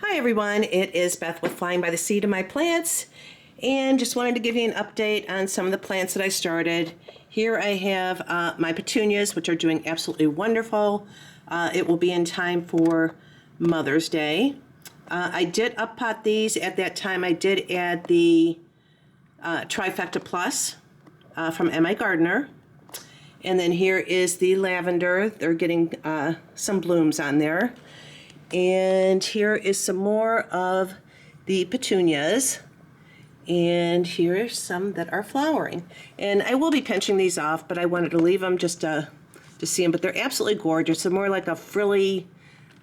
Hi everyone, it is Beth with Flying by the Seed of My Plants, and just wanted to give you an update on some of the plants that I started. Here I have my petunias, which are doing absolutely wonderful. It will be in time for Mother's Day. I did up-pot these. At that time I did add the Trifecta Plus from M.I. Gardener. And then here is the lavender. They're getting some blooms on there. And here is some more of the petunias. And here are some that are flowering. And I will be pinching these off, but I wanted to leave them just to see them. But they're absolutely gorgeous. They're more like a frilly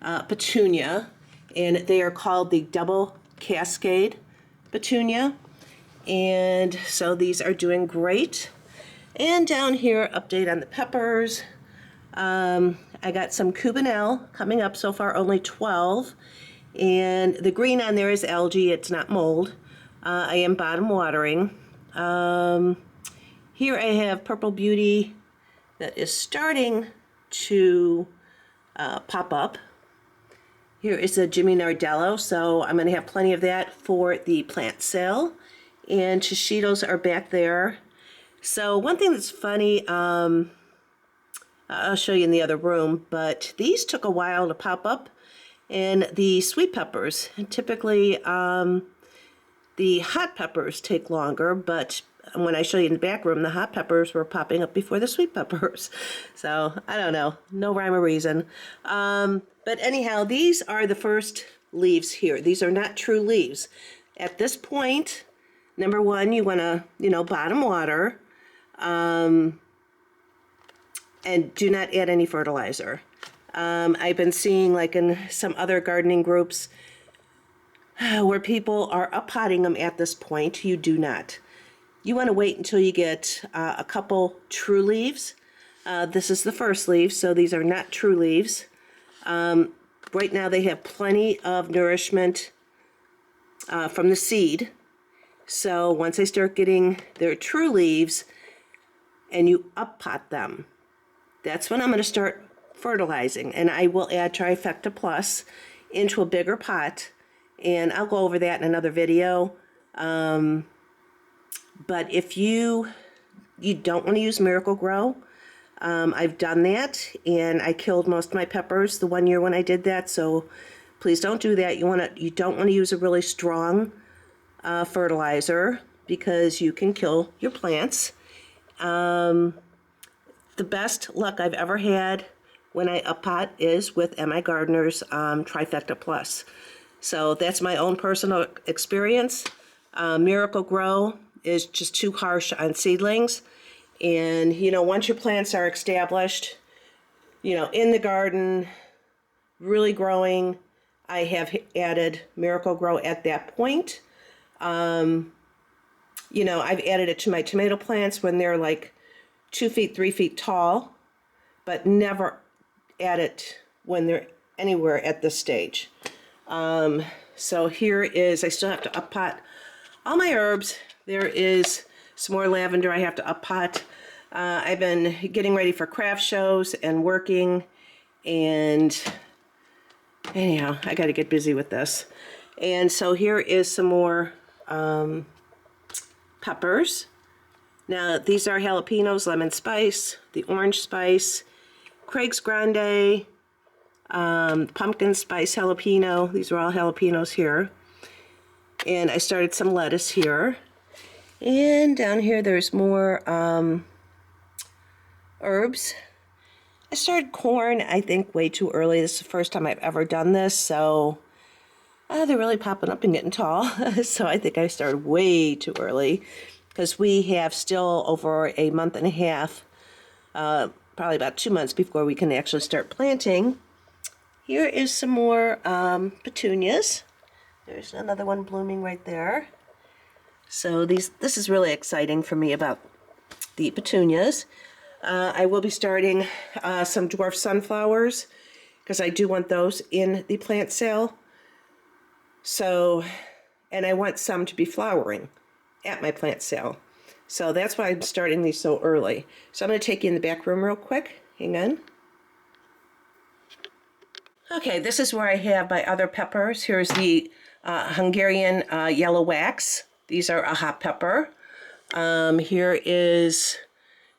petunia. And they are called the Double Cascade Petunia. And so these are doing great. And down here, update on the peppers. I got some Cubanelle coming up, so far only 12. And the green on there is algae, it's not mold. I am bottom watering. Here I have Purple Beauty that is starting to pop up. Here is a Jimmy Nardello, so I'm going to have plenty of that for the plant sale. And Chishitos are back there. So one thing that's funny, I'll show you in the other room, but these took a while to pop up. And the sweet peppers, typically the hot peppers take longer, but when I show you in the back room, the hot peppers were popping up before the sweet peppers. So I don't know, no rhyme or reason. But anyhow, these are the first leaves here. These are not true leaves. At this point, number one, you want to, bottom water. And do not add any fertilizer. I've been seeing, like in some other gardening groups, where people are up-potting them at this point. You do not. You want to wait until you get a couple true leaves. This is the first leaf, so these are not true leaves. Right now they have plenty of nourishment from the seed. So once they start getting their true leaves and you up-pot them, that's when I'm going to start fertilizing, and I will add Trifecta Plus into a bigger pot, and I'll go over that in another video. But if you don't want to use Miracle-Gro, I've done that, and I killed most of my peppers the one year when I did that, so please don't do that. You don't want to use a really strong fertilizer because you can kill your plants. The best luck I've ever had when I up-pot is with M.I. Gardener's Trifecta Plus. So that's my own personal experience. Miracle-Gro is just too harsh on seedlings. And, once your plants are established, in the garden, really growing, I have added Miracle-Gro at that point. I've added it to my tomato plants when they're like 2 feet, 3 feet tall, but never add it when they're anywhere at this stage. So here is, I still have to up-pot all my herbs. There is some more lavender I have to up-pot. I've been getting ready for craft shows and working, and anyhow, I got to get busy with this. And so here is some more peppers. Now, these are jalapenos, lemon spice, the orange spice, Craig's Grande, pumpkin spice jalapeno. These are all jalapenos here. And I started some lettuce here. And down here there's more herbs. I started corn, I think, way too early. This is the first time I've ever done this, so they're really popping up and getting tall. So I think I started way too early, because we have still over a month and a half, probably about 2 months before we can actually start planting. Here is some more petunias. There's another one blooming right there. So this is really exciting for me about the petunias. I will be starting some dwarf sunflowers, because I do want those in the plant sale. So, and I want some to be flowering at my plant sale. So that's why I'm starting these so early. So I'm going to take you in the back room real quick. Hang on. Okay, this is where I have my other peppers. Here's the Hungarian yellow wax. These are a hot pepper.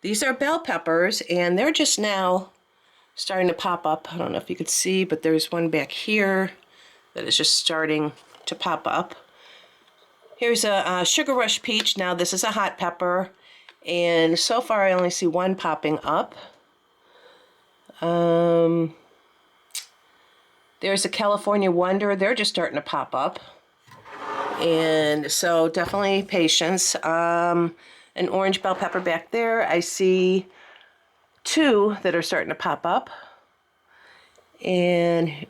These are bell peppers, and they're just now starting to pop up. I don't know if you could see, but there's one back here that is just starting to pop up. Here's a sugar rush peach. Now this is a hot pepper, and so far I only see one popping up. There's a California Wonder. They're just starting to pop up. And so definitely patience. An orange bell pepper back there. I see two that are starting to pop up. And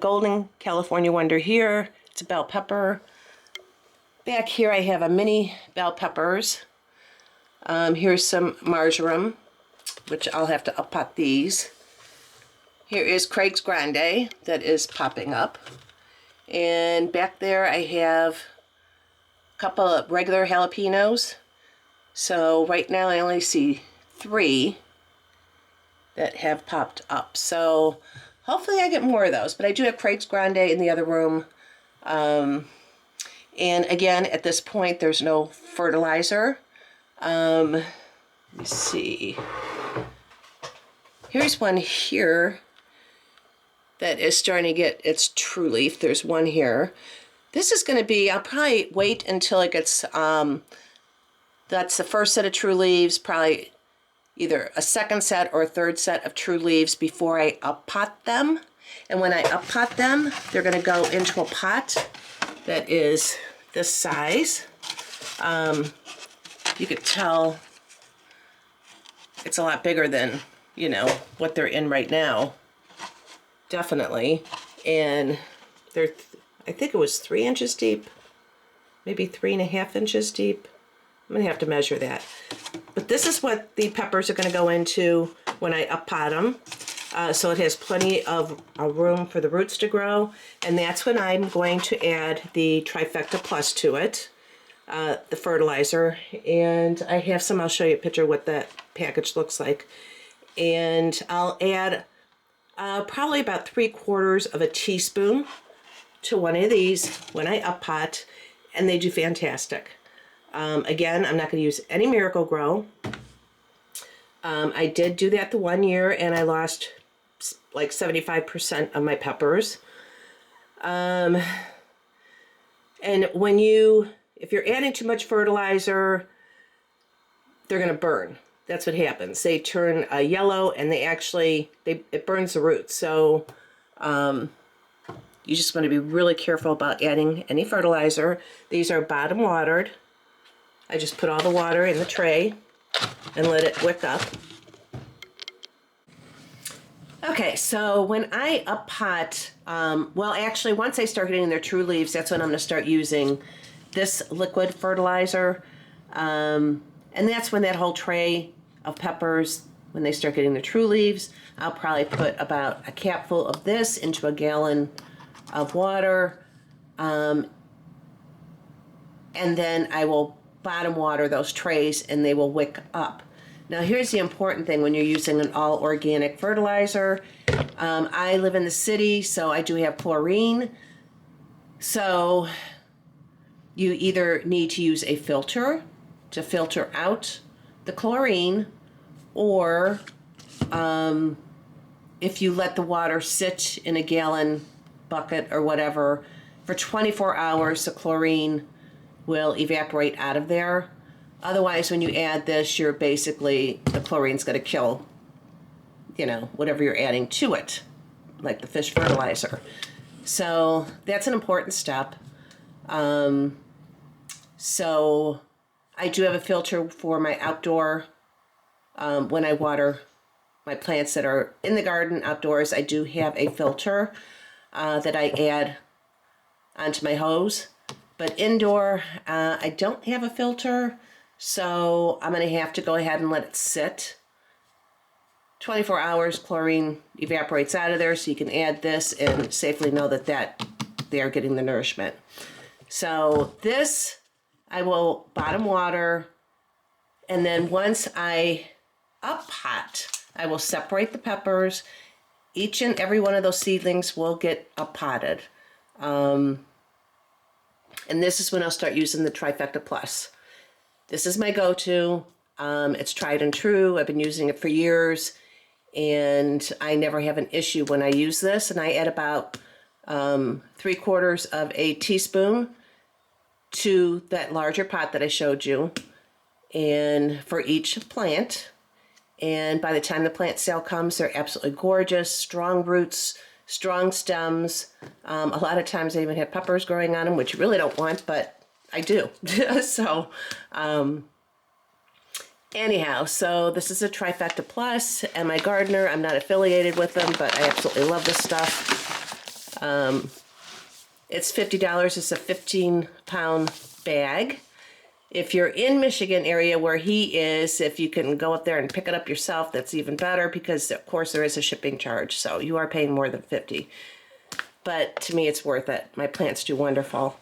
golden California Wonder here. It's a bell pepper. Back here I have a mini bell peppers. Here's some marjoram, which I'll have to up-pot these. Here is Craig's Grande that is popping up. And back there I have a couple of regular jalapenos. So right now I only see 3 that have popped up. So hopefully I get more of those. But I do have Craig's Grande in the other room. And again, at this point, there's no fertilizer. Let me see. Here's one here that is starting to get its true leaf. There's one here. This is going to be, I'll probably wait until it gets, that's the first set of true leaves, probably either a second set or a third set of true leaves before I up-pot them. And when I up-pot them, they're going to go into a pot that is this size. You could tell it's a lot bigger than, you know, what they're in right now. Definitely. And they're, I think it was 3 inches deep, maybe 3.5 inches deep. I'm gonna have to measure that. But this is what the peppers are gonna go into when I up-pot them. So it has plenty of room for the roots to grow. And that's when I'm going to add the Trifecta Plus to it, the fertilizer. And I have some, I'll show you a picture of what that package looks like. And I'll add probably about 3/4 of a teaspoon to one of these when I up-pot, and they do fantastic. Again, I'm not going to use any Miracle Grow. I did do that the 1 year, and I lost like 75% of my peppers. And when if you're adding too much fertilizer, they're going to burn. That's what happens. They turn yellow, and it burns the roots. So you just want to be really careful about adding any fertilizer. These are bottom watered. I just put all the water in the tray and let it wick up. Okay, so when I up-pot, well, actually, once I start getting their true leaves, that's when I'm going to start using this liquid fertilizer. And that's when that whole tray of peppers, when they start getting the true leaves, I'll probably put about a capful of this into a gallon of water. And then I will bottom water those trays, and they will wick up. Now here's the important thing when you're using an all organic fertilizer. I live in the city, so I do have chlorine. So you either need to use a filter to filter out the chlorine, or if you let the water sit in a gallon bucket or whatever for 24 hours, the chlorine will evaporate out of there. Otherwise, when you add this, the chlorine's going to kill, you know, whatever you're adding to it, like the fish fertilizer. So that's an important step. So I do have a filter for my outdoor, when I water my plants that are in the garden outdoors. I do have a filter that I add onto my hose. But indoor, I don't have a filter, so I'm going to have to go ahead and let it sit. 24 hours, chlorine evaporates out of there, so you can add this and safely know that they are getting the nourishment. So this, I will bottom water, and then once I up-pot, I will separate the peppers each and every one of those seedlings will get potted. And this is when I'll start using the Trifecta Plus. This is my go-to. It's tried and true. I've been using it for years, and I never have an issue when I use this. And I add about 3/4 of a teaspoon to that larger pot that I showed you, and for each plant. And by the time the plant sale comes, they're absolutely gorgeous, strong roots, strong stems. A lot of times they even have peppers growing on them, which you really don't want, but I do. So anyhow, so this is a Trifecta Plus, and my gardener, I'm not affiliated with them, but I absolutely love this stuff. It's $50. It's a 15-pound bag. If you're in Michigan area where he is, if you can go up there and pick it up yourself, that's even better, because of course there is a shipping charge, so you are paying more than $50. But to me, it's worth it. My plants do wonderful.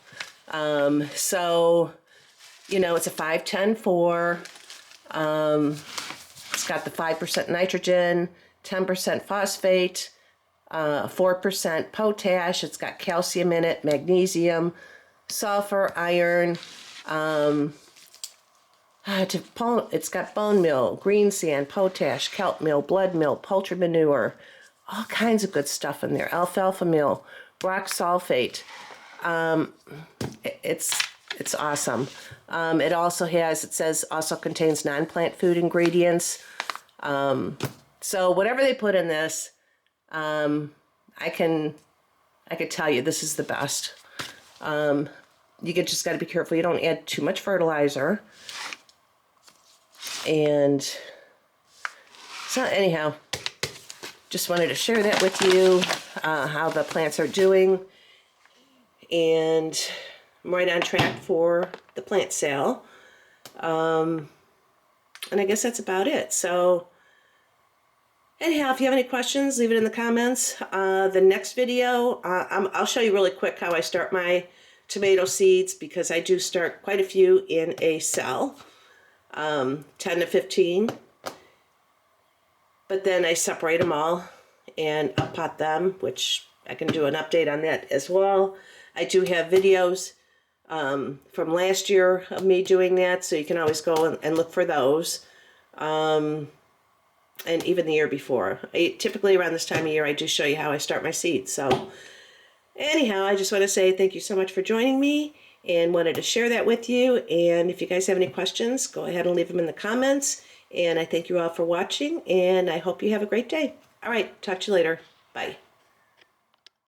So, you know, it's a 5-10-4. It's got the 5% nitrogen, 10% phosphate, 4% potash. It's got calcium in it, magnesium, sulfur, iron. It's got bone meal, green sand, potash, kelp meal, blood meal, poultry manure, all kinds of good stuff in there. Alfalfa meal, rock sulfate. It's awesome. It also also contains non-plant food ingredients. So whatever they put in this, I could tell you this is the best. Just got to be careful you don't add too much fertilizer. And so anyhow, just wanted to share that with you, how the plants are doing. And I'm right on track for the plant sale. And I guess that's about it. So anyhow, if you have any questions, leave it in the comments. The next video, I'll show you really quick how I start my tomato seeds, because I do start quite a few in a cell, 10 to 15. But then I separate them all and pot them, which I can do an update on that as well. I do have videos from last year of me doing that, so you can always go and look for those. And even the year before. Typically around this time of year, I do show you how I start my seeds. So anyhow, I just want to say thank you so much for joining me, and wanted to share that with you. And if you guys have any questions, go ahead and leave them in the comments. And I thank you all for watching, and I hope you have a great day. All right, talk to you later. Bye.